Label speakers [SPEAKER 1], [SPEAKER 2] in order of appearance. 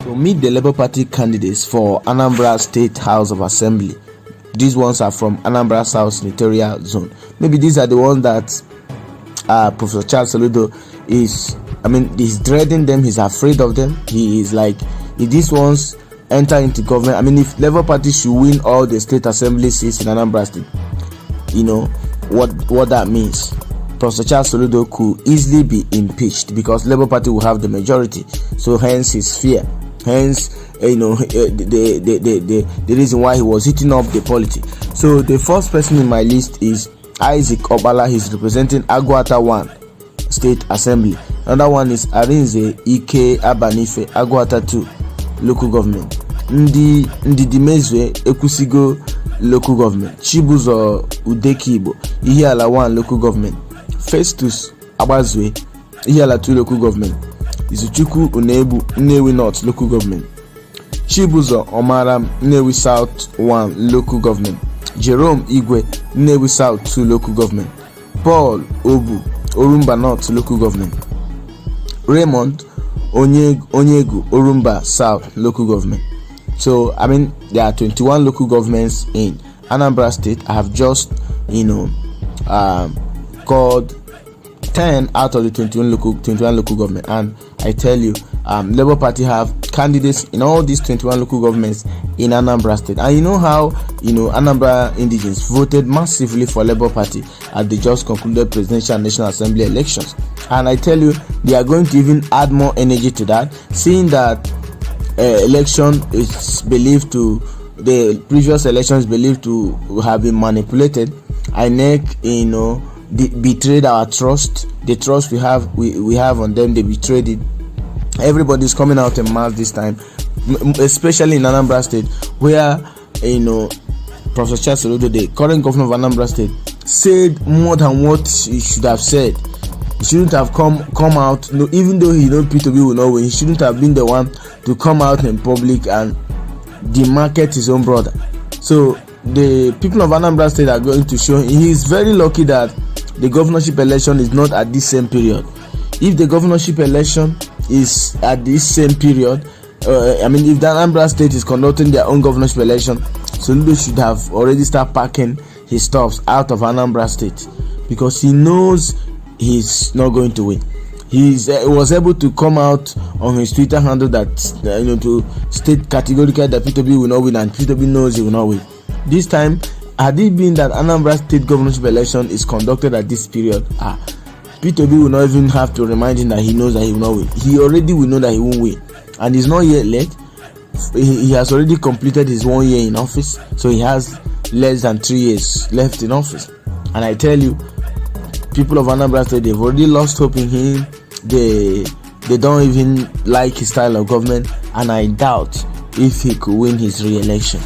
[SPEAKER 1] So meet the Labour Party candidates for Anambra State House of Assembly. These ones are from Anambra South Senatorial Zone. Maybe these are the ones that Professor Charles Soludo he's dreading them, he's afraid of them. He is like, if these ones enter into government, if Labour Party should win all the state assembly seats in Anambra State, you know what that means. Professor Charles Soludo could easily be impeached because Labour Party will have the majority. So hence his fear. Hence, the reason why he was heating up the politics. So the first person in my list is Isaac Obala. He's representing Agwata 1 State Assembly. Another one is Arinze Ike Abanife, Agwata 2 Local Government. Ndidimezwe Ekusigo Local Government. Chibuzo Udekibo, Ihiala 1 Local Government. Festus Abazwe, Ihiala 2 Local Government. Izuchukwu Unebu, Nnewi North Local Government. Chibuzo Omaram, Nnewi South 1 Local Government. Jerome Igwe, Nnewi South 2 Local Government. Paul Obu, Orumba North Local Government. Raymond Onyegu, Orumba South Local Government. So there are 21 local governments in Anambra State. I have just called 10 out of the 21 local government, and I tell you, Labour Party have candidates in all these 21 local governments in Anambra State. And you know how Anambra indigents voted massively for Labour Party at the just concluded presidential and national assembly elections. And I tell you, they are going to even add more energy to that, seeing that election is believed to, the previous elections believed to have been manipulated. INEC, betrayed our trust. The trust we have on them, they betrayed it. Everybody's coming out in mass this time, especially in Anambra State, where Professor Charles Soludo, the current governor of Anambra State, said more than what he should have said. He shouldn't have come out. Even though he knows Peter Obi will not win, he shouldn't have been the one to come out in public and demarket his own brother. So the people of Anambra State are going to show he is very lucky that the governorship election is not at this same period. If the governorship election is at this same period, if the Anambra State is conducting their own governorship election, Soludo should have already started packing his stuffs out of Anambra State, because he knows he's not going to win. He was able to come out on his Twitter handle that to state categorically that Peter Obi will not win, and Peter Obi knows he will not win. This time, had it been that Anambra State governorship election is conducted at this period, Peter Obi will not even have to remind him that he knows that he will not win. He already will know that he won't win, and it's not yet late. He has already completed his 1 year in office, so he has less than 3 years left in office. And I tell you, people of Anambra State, they've already lost hope in him. They don't even like his style of government, and I doubt if he could win his re-election.